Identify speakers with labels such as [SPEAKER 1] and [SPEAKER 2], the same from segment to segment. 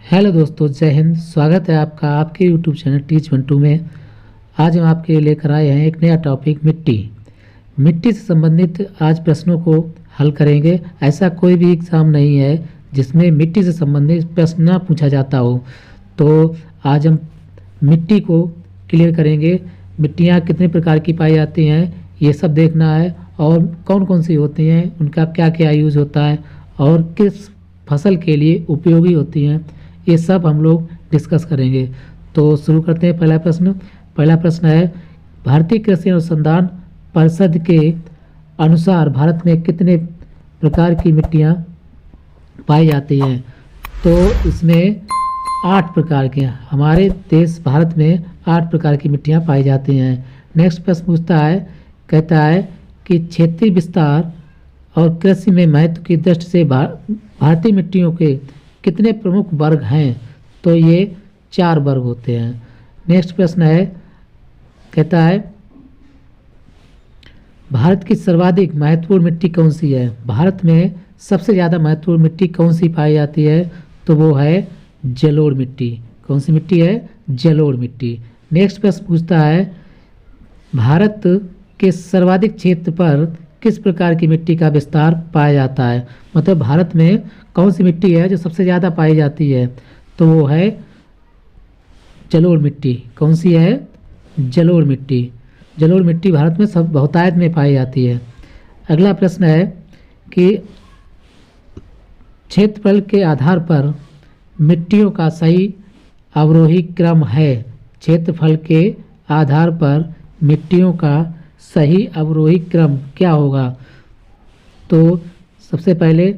[SPEAKER 1] Hello दोस्तों, जय हिंद। स्वागत है आपका आपके यूट्यूब चैनल टीच 12 में। आज हम आपके लिए लेकर आए हैं एक नया टॉपिक, मिट्टी। मिट्टी से संबंधित आज प्रश्नों को हल करेंगे। ऐसा कोई भी एग्ज़ाम नहीं है जिसमें मिट्टी से संबंधित प्रश्न ना पूछा जाता हो। तो आज हम मिट्टी को क्लियर करेंगे। मिट्टियाँ कितने प्रकार की पाई जाती हैं ये सब देखना है, और कौन कौन सी होती हैं, उनका क्या क्या यूज़ होता है और किस फसल के लिए उपयोगी होती हैं, ये सब हम लोग डिस्कस करेंगे। तो शुरू करते हैं। पहला प्रश्न है, भारतीय कृषि अनुसंधान परिषद के अनुसार भारत में कितने प्रकार की मिट्टियाँ पाई जाती हैं? तो इसमें 8 प्रकार के, हमारे देश भारत में 8 प्रकार की मिट्टियाँ पाई जाती हैं। नेक्स्ट प्रश्न पूछता है, कहता है कि क्षेत्रीय विस्तार और कृषि में महत्व की दृष्टि से भारतीय मिट्टियों के कितने प्रमुख वर्ग हैं? तो ये 4 वर्ग होते हैं। नेक्स्ट प्रश्न है, कहता है भारत की सर्वाधिक महत्वपूर्ण मिट्टी कौन सी है? भारत में सबसे ज़्यादा महत्वपूर्ण मिट्टी कौन सी पाई जाती है? तो वो है जलोढ़ मिट्टी। कौन सी मिट्टी है? जलोढ़ मिट्टी। नेक्स्ट प्रश्न पूछता है, भारत के सर्वाधिक क्षेत्र पर किस प्रकार की मिट्टी का विस्तार पाया जाता है? मतलब भारत में कौन सी मिट्टी है जो सबसे ज़्यादा पाई जाती है? तो वो है जलोढ़ मिट्टी। कौन सी है? जलोढ़ मिट्टी। जलोढ़ मिट्टी भारत में सब बहुतायत में पाई जाती है। अगला प्रश्न है कि क्षेत्रफल के आधार पर मिट्टियों का सही अवरोही क्रम है। क्षेत्रफल के आधार पर मिट्टियों का सही अवरोही क्रम क्या होगा? तो सबसे पहले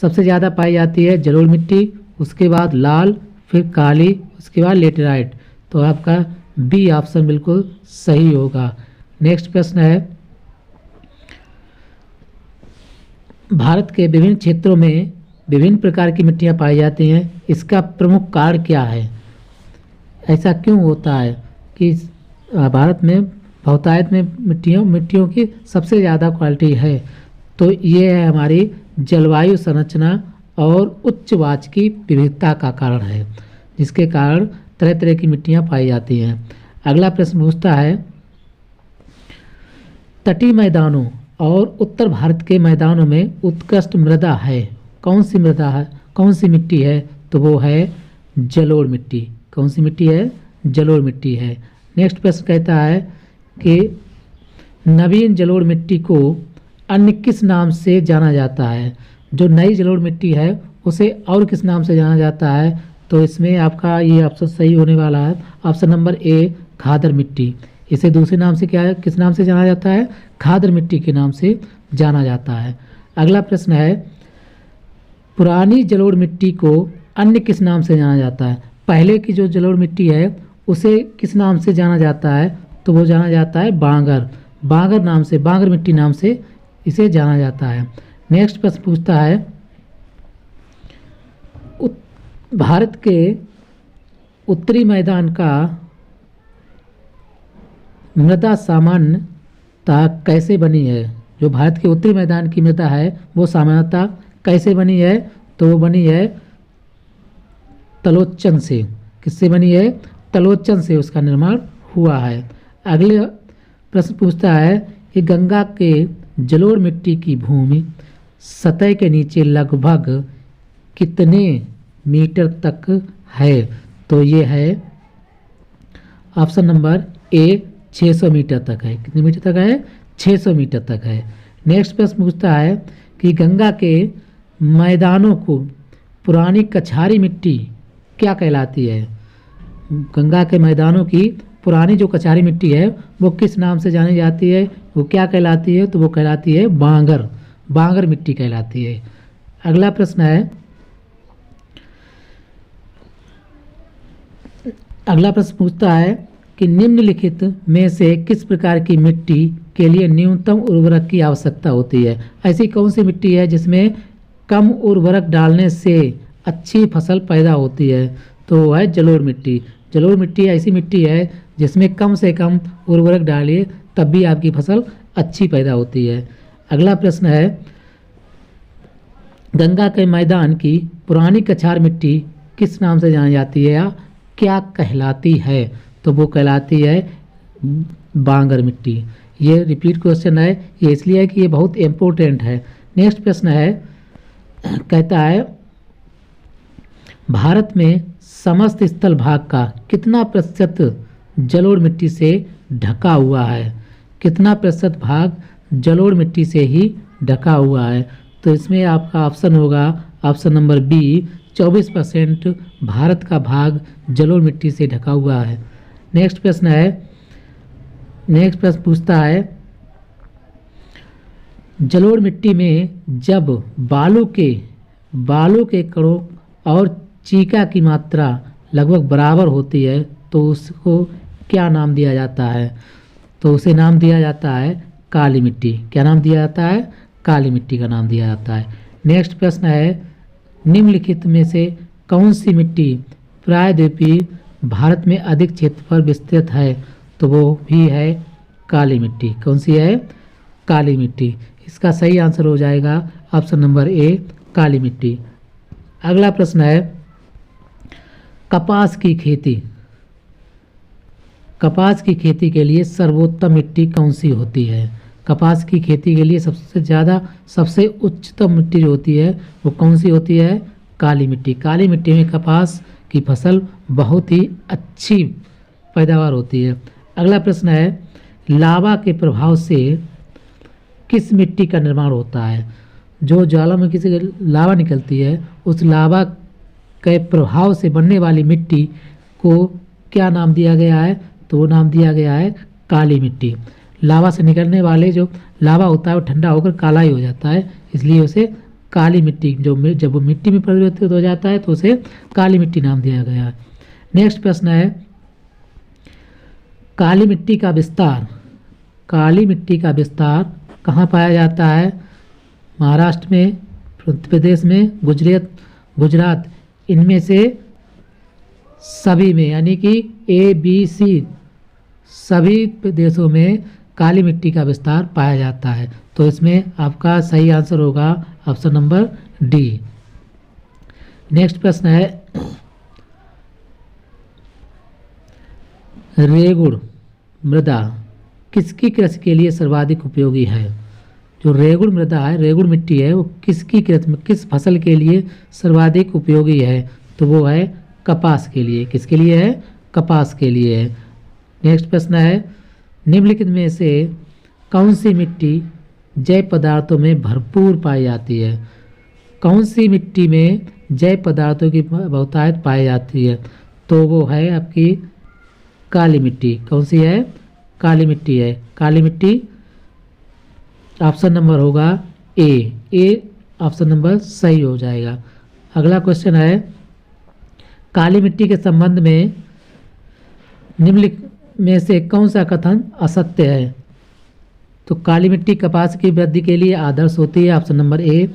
[SPEAKER 1] सबसे ज़्यादा पाई जाती है जलोढ़ मिट्टी, उसके बाद लाल, फिर काली, उसके बाद लेटेराइट। तो आपका बी ऑप्शन बिल्कुल सही होगा। नेक्स्ट प्रश्न है, भारत के विभिन्न क्षेत्रों में विभिन्न प्रकार की मिट्टियाँ पाई जाती हैं, इसका प्रमुख कारण क्या है? ऐसा क्यों होता है कि भारत में बहुतायत में मिट्टियों की सबसे ज़्यादा क्वालिटी है? तो ये है हमारी जलवायु संरचना और उच्च वाच की विविधता का कारण है, जिसके कारण तरह तरह की मिट्टियाँ पाई जाती हैं। अगला प्रश्न पूछता है, तटीय मैदानों और उत्तर भारत के मैदानों में उत्कृष्ट मृदा है। कौन सी मृदा है? कौन सी मिट्टी है? तो वो है जलोढ़ मिट्टी। कौन सी मिट्टी है? जलोढ़ मिट्टी है। नेक्स्ट प्रश्न कहता है कि नवीन जलोढ़ मिट्टी को अन्य किस नाम से जाना जाता है? जो नई जलोढ़ मिट्टी है उसे और किस नाम से जाना जाता है? तो इसमें आपका ये ऑप्शन सही होने वाला है। ऑप्शन नंबर ए, खादर मिट्टी। इसे दूसरे नाम से क्या है, किस नाम से जाना जाता है? खादर मिट्टी के नाम से जाना जाता है। अगला प्रश्न है, पुरानी जलोढ़ मिट्टी को अन्य किस नाम से जाना जाता है? पहले की जो जलोढ़ मिट्टी है उसे किस नाम से जाना जाता है? तो वो जाना जाता है बांगर। बांगर नाम से, बांगर मिट्टी नाम से इसे जाना जाता है। नेक्स्ट प्रश्न पूछता है, भारत के उत्तरी मैदान का मृदा सामान्यतः कैसे बनी है? जो भारत के उत्तरी मैदान की मृदा है वो सामान्यतः कैसे बनी है? तो वो बनी है तलोच्चन से। किससे बनी है? तलोच्चन से उसका निर्माण हुआ है। अगले प्रश्न पूछता है कि गंगा के जलोढ़ मिट्टी की भूमि सतह के नीचे लगभग कितने मीटर तक है? तो ये है ऑप्शन नंबर ए, 600 मीटर तक है। कितने मीटर तक है? 600 मीटर तक है। नेक्स्ट प्रश्न पूछता है कि गंगा के मैदानों को पुरानी कछारी मिट्टी क्या कहलाती है? गंगा के मैदानों की पुरानी जो कछारी मिट्टी है वो किस नाम से जानी जाती है? वो क्या कहलाती है? तो वो कहलाती है बांगर। बांगर मिट्टी कहलाती है। अगला प्रश्न है, अगला प्रश्न पूछता है कि निम्नलिखित में से किस प्रकार की मिट्टी के लिए न्यूनतम उर्वरक की आवश्यकता होती है? ऐसी कौन सी मिट्टी है जिसमें कम उर्वरक डालने से अच्छी फसल पैदा होती है? तो वो है जलोढ़ मिट्टी। जलोढ़ मिट्टी ऐसी मिट्टी है जिसमें कम से कम उर्वरक डालिए तब भी आपकी फसल अच्छी पैदा होती है। अगला प्रश्न है, गंगा के मैदान की पुरानी कछार मिट्टी किस नाम से जानी जाती है या क्या कहलाती है? तो वो कहलाती है बांगर मिट्टी। ये रिपीट क्वेश्चन है, ये इसलिए है कि ये बहुत इम्पोर्टेंट है। नेक्स्ट प्रश्न है, कहता है भारत में समस्त स्थल भाग का कितना प्रतिशत जलोढ़ मिट्टी से ढका हुआ है? कितना प्रतिशत भाग जलोढ़ मिट्टी से ही ढका हुआ है? तो इसमें आपका ऑप्शन होगा ऑप्शन नंबर बी, 24% भारत का भाग जलोढ़ मिट्टी से ढका हुआ है। नेक्स्ट प्रश्न पूछता है जलोढ़ मिट्टी में जब बालू के कणों और चीका की मात्रा लगभग बराबर होती है तो उसको क्या नाम दिया जाता है? तो उसे नाम दिया जाता है काली मिट्टी। क्या नाम दिया जाता है? काली मिट्टी का नाम दिया जाता है। नेक्स्ट प्रश्न है निम्नलिखित में से कौन सी मिट्टी प्रायद्वीपीय भारत में अधिक क्षेत्र पर विस्तृत है? तो वो भी है काली मिट्टी। कौन सी है? काली मिट्टी। इसका सही आंसर हो जाएगा ऑप्शन नंबर ए, काली मिट्टी। अगला प्रश्न है कपास की खेती के लिए सर्वोत्तम मिट्टी कौन सी होती है? कपास की खेती के लिए सबसे उच्चतम मिट्टी जो होती है वो कौन सी होती है? काली मिट्टी। काली मिट्टी में कपास की फसल बहुत ही अच्छी पैदावार होती है। अगला प्रश्न है लावा के प्रभाव से किस मिट्टी का निर्माण होता है? जो ज्वालामुखी से लावा निकलती है उस लावा के प्रभाव से बनने वाली मिट्टी को क्या नाम दिया गया है? तो वो नाम दिया गया है काली मिट्टी। लावा से निकलने वाले जो लावा होता है वो ठंडा होकर काला ही हो जाता है, इसलिए उसे काली मिट्टी, जब वो मिट्टी में परिवर्तित हो जाता है तो उसे काली मिट्टी नाम दिया गया है। नेक्स्ट प्रश्न है काली मिट्टी का विस्तार कहाँ पाया जाता है? महाराष्ट्र में, उत्तर प्रदेश में, गुजरात, इनमें से सभी में, यानी कि ABC सभी प्रदेशों में काली मिट्टी का विस्तार पाया जाता है। तो इसमें आपका सही आंसर होगा ऑप्शन नंबर डी। नेक्स्ट प्रश्न है रेगुड़ मृदा किसकी कृषि के लिए सर्वाधिक उपयोगी है? जो रेगुड़ मृदा है, रेगुड़ मिट्टी है, वो किस फसल के लिए सर्वाधिक उपयोगी है? तो वो है कपास के लिए। किसके लिए है? कपास के लिए है। नेक्स्ट प्रश्न है निम्नलिखित में से कौन सी मिट्टी जैव पदार्थों में भरपूर पाई जाती है? कौन सी मिट्टी में जैव पदार्थों की बहुतायत पाई जाती है? तो वो है आपकी काली मिट्टी। कौन सी है? काली मिट्टी है। काली मिट्टी ऑप्शन नंबर होगा ए ऑप्शन नंबर सही हो जाएगा। अगला क्वेश्चन है काली मिट्टी के संबंध में निम्नलिखित में से कौन सा कथन असत्य है? तो काली मिट्टी कपास की वृद्धि के लिए आदर्श होती है, ऑप्शन नंबर ए।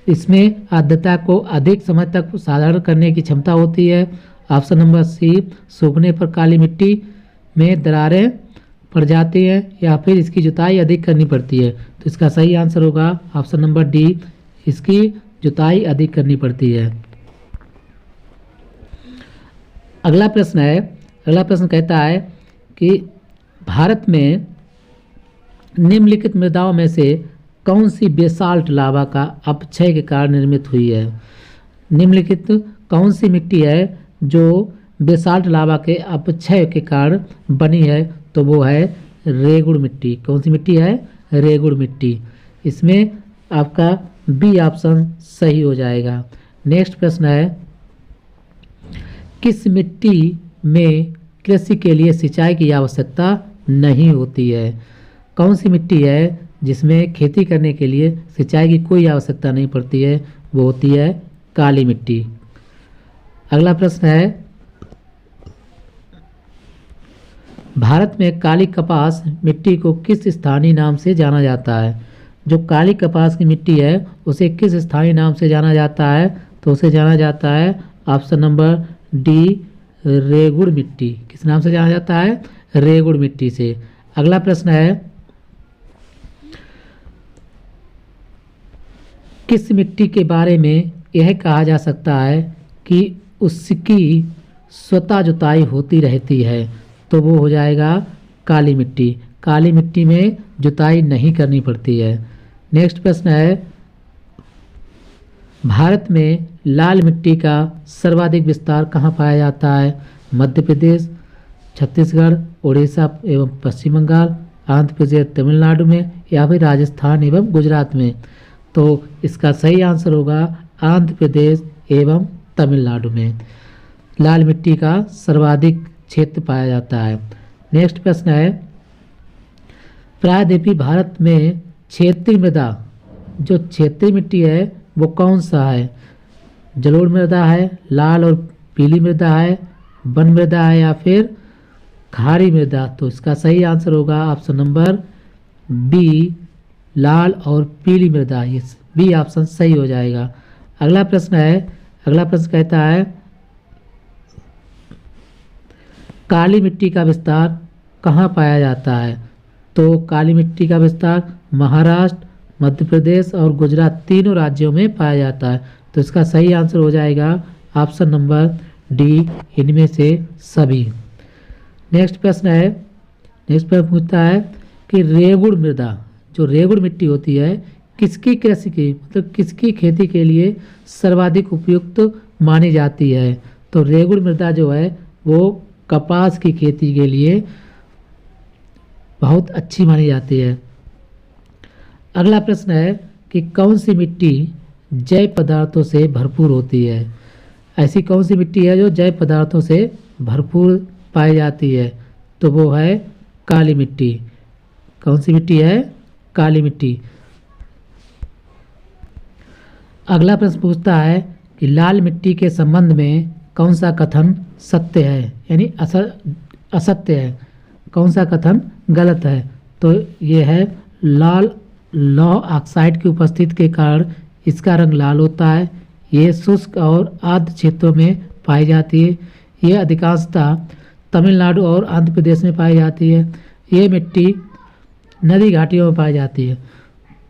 [SPEAKER 1] इसमें आर्द्रता को अधिक समय तक साधारण करने की क्षमता होती है, ऑप्शन नंबर सी। सूखने पर काली मिट्टी में दरारें पड़ जाती हैं या फिर इसकी जुताई अधिक करनी पड़ती है। तो इसका सही आंसर होगा ऑप्शन नंबर डी, इसकी जुताई अधिक करनी पड़ती है। अगला प्रश्न कहता है कि भारत में निम्नलिखित मृदाओं में से कौन सी बेसाल्ट लावा का अपक्षय के कारण निर्मित हुई है? निम्नलिखित कौन सी मिट्टी है जो बेसाल्ट लावा के अपक्षय के कारण बनी है? तो वो है रेगुड़ मिट्टी। कौन सी मिट्टी है? रेगुड़ मिट्टी। इसमें आपका बी ऑप्शन सही हो जाएगा। नेक्स्ट प्रश्न है किस मिट्टी में कृषि के लिए सिंचाई की आवश्यकता नहीं होती है? कौन सी मिट्टी है जिसमें खेती करने के लिए सिंचाई की कोई आवश्यकता नहीं पड़ती है? वो होती है काली मिट्टी। अगला प्रश्न है भारत में काली कपास मिट्टी को किस स्थानीय नाम से जाना जाता है? जो काली कपास की मिट्टी है उसे किस स्थानीय नाम से जाना जाता है? तो उसे जाना जाता है ऑप्शन नंबर डी, रेगुड़ मिट्टी। किस नाम से जाना जाता है? रेगुड़ मिट्टी से। अगला प्रश्न है किस मिट्टी के बारे में यह कहा जा सकता है कि उसकी स्वतः जुताई होती रहती है, तो वो हो जाएगा काली मिट्टी। काली मिट्टी में जुताई नहीं करनी पड़ती है। नेक्स्ट प्रश्न है, भारत में लाल मिट्टी का सर्वाधिक विस्तार कहाँ पाया जाता है? मध्य प्रदेश, छत्तीसगढ़, उड़ीसा एवं पश्चिम बंगाल, आंध्र प्रदेश, तमिलनाडु में, या फिर राजस्थान एवं गुजरात में। तो इसका सही आंसर होगा आंध्र प्रदेश एवं तमिलनाडु में लाल मिट्टी का सर्वाधिक क्षेत्र पाया जाता है। नेक्स्ट प्रश्न है, प्रायद्वीपीय भारत में क्षेत्रीय मृदा, जो क्षेत्रीय मिट्टी है वो कौन सा है? जलोढ़ मृदा है, लाल और पीली मृदा है, वन मृदा है, या फिर खारी मृदा? तो इसका सही आंसर होगा ऑप्शन नंबर बी, लाल और पीली मृदा। ये बी ऑप्शन सही हो जाएगा। अगला प्रश्न है, अगला प्रश्न कहता है, काली मिट्टी का विस्तार कहाँ पाया जाता है? तो काली मिट्टी का विस्तार महाराष्ट्र, मध्य प्रदेश और गुजरात तीनों राज्यों में पाया जाता है। तो इसका सही आंसर हो जाएगा ऑप्शन नंबर डी, इनमें से सभी। नेक्स्ट प्रश्न है, नेक्स्ट प्रश्न पूछता है कि रेगुड़ मृदा, जो रेगुड़ मिट्टी होती है, किसकी कृषि की मतलब किसकी खेती के लिए सर्वाधिक उपयुक्त मानी जाती है? तो रेगुड़ मृदा जो है वो कपास की खेती के लिए बहुत अच्छी मानी जाती है। अगला प्रश्न है कि कौन सी मिट्टी जैव पदार्थों से भरपूर होती है? ऐसी कौन सी मिट्टी है जो जैव पदार्थों से भरपूर पाई जाती है? तो वो है काली मिट्टी। कौन सी मिट्टी है? काली मिट्टी। अगला प्रश्न पूछता है कि लाल मिट्टी के संबंध में कौन सा कथन सत्य है, यानी असत्य है, कौन सा कथन गलत है? तो ये है लाल लौह ऑक्साइड की उपस्थिति के कारण इसका रंग लाल होता है। ये शुष्क और आर्द्र क्षेत्रों में पाई जाती है। ये अधिकांशतः तमिलनाडु और आंध्र प्रदेश में पाई जाती है। ये मिट्टी नदी घाटियों में पाई जाती है।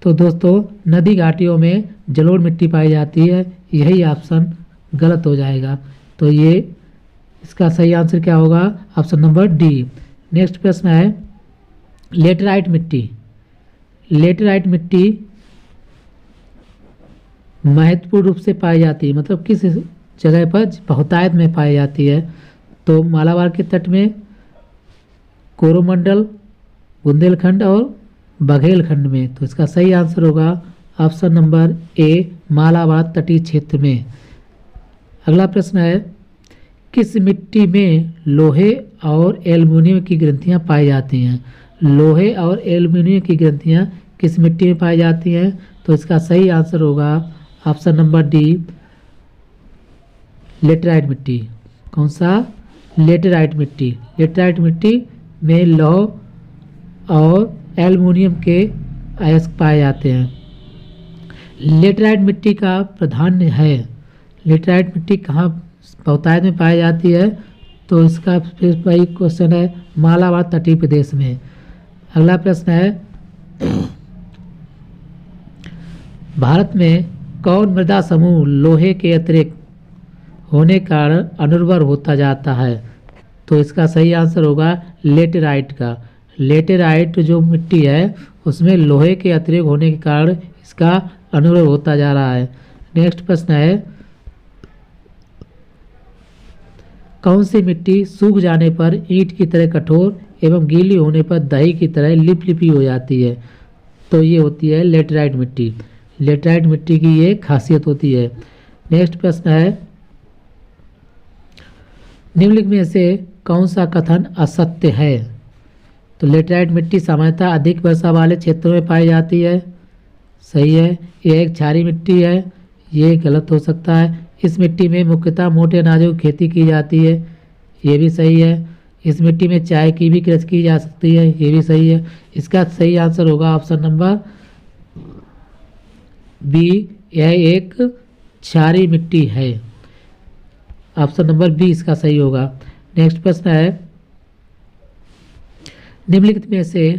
[SPEAKER 1] तो दोस्तों, नदी घाटियों में जलोढ़ मिट्टी पाई जाती है, यही ऑप्शन गलत हो जाएगा। तो ये इसका सही आंसर क्या होगा? Option number D. नेक्स्ट प्रश्न है, लेटेराइट मिट्टी। लेटेराइट मिट्टी महत्वपूर्ण रूप से पाई जाती है, मतलब किस जगह पर बहुतायत में पाई जाती है? तो मालाबार के तट में, कोरोमंडल, बुंदेलखंड और बघेलखंड में। तो इसका सही आंसर होगा ऑप्शन नंबर ए, मालाबार तटीय क्षेत्र में। अगला प्रश्न है, किस मिट्टी में लोहे और एल्युमिनियम की ग्रंथियां पाई जाती हैं? लोहे और एल्युमिनियम की ग्रंथियां किस मिट्टी में पाई जाती हैं? तो इसका सही आंसर होगा ऑप्शन नंबर डी, लेटेराइट मिट्टी। कौन सा? लेटेराइट मिट्टी। लेटेराइट मिट्टी में लौह और एल्युमिनियम के अयस्क पाए जाते हैं। लेटेराइट मिट्टी का प्राधान्य है। लेटेराइट मिट्टी कहाँ बहुतायत में पाई जाती है? तो इसका फिर वही क्वेश्चन है, मालाबार तटीय प्रदेश में। अगला प्रश्न है, भारत में कौन मृदा समूह लोहे के अतिरिक्त होने के कारण अनुर्वर होता जाता है? तो इसका सही आंसर होगा लेटेराइट का। लेटेराइट जो मिट्टी है उसमें लोहे के अतिरिक्त होने के कारण इसका अनुर्वर होता जा रहा है। नेक्स्ट प्रश्न है, कौन सी मिट्टी सूख जाने पर ईंट की तरह कठोर एवं गीली होने पर दही की तरह लिपलिपी हो जाती है? तो ये होती है लेटेराइट मिट्टी। लेटेराइट मिट्टी की ये खासियत होती है। नेक्स्ट प्रश्न है, निम्नलिखित में से कौन सा कथन असत्य है? तो लेटेराइट मिट्टी सामान्यतः अधिक वर्षा वाले क्षेत्रों में पाई जाती है, सही है। यह एक क्षारीय मिट्टी है, ये गलत हो सकता है। इस मिट्टी में मुख्यतः मोटे अनाजों की खेती की जाती है, ये भी सही है। इस मिट्टी में चाय की भी कृषि की जा सकती है, ये भी सही है। इसका सही आंसर होगा ऑप्शन नंबर बी, यह एक क्षारीय मिट्टी है। ऑप्शन नंबर बी इसका सही होगा। नेक्स्ट प्रश्न है, निम्नलिखित में से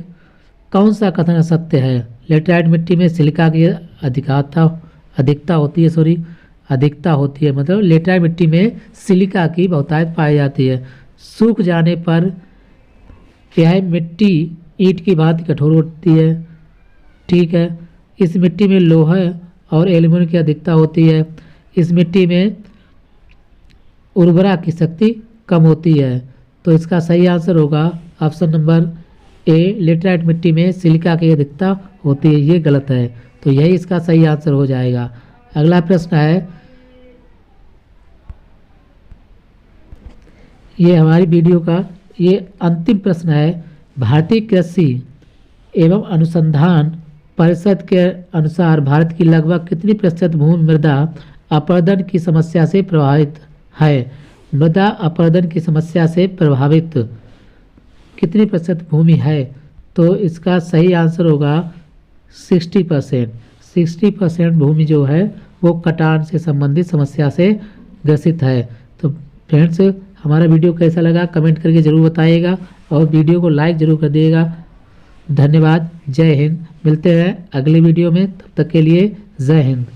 [SPEAKER 1] कौन सा कथन असत्य है? लेटेराइट मिट्टी में सिलिका की अधिकता होती है, अधिकता होती है, मतलब लेटराइट मिट्टी में सिलिका की बहुतायत पाई जाती है। सूख जाने पर यह मिट्टी ईंट की भांति कठोर होती है। ठीक है। इस मिट्टी में लोहा और एल्यूमीनियम की अधिकता होती है। इस मिट्टी में उर्वरा की शक्ति कम होती है। तो इसका सही आंसर होगा ऑप्शन नंबर ए, लेटराइट मिट्टी में सिलिका की अधिकता होती है। ये गलत है, तो यही इसका सही आंसर हो जाएगा। अगला प्रश्न है, ये हमारी वीडियो का ये अंतिम प्रश्न है। भारतीय कृषि एवं अनुसंधान परिषद के अनुसार भारत की लगभग कितनी प्रतिशत भूमि मृदा अपरदन की समस्या से प्रभावित है? मृदा अपरदन की समस्या से प्रभावित कितनी प्रतिशत भूमि है? तो इसका सही आंसर होगा 60%। 60% भूमि जो है वो कटान से संबंधित समस्या से ग्रसित है। तो फ्रेंड्स, हमारा वीडियो कैसा लगा कमेंट करके ज़रूर बताइएगा और वीडियो को लाइक ज़रूर कर दिएगा। धन्यवाद। जय हिंद। मिलते हैं अगले वीडियो में, तब तक के लिए जय हिंद।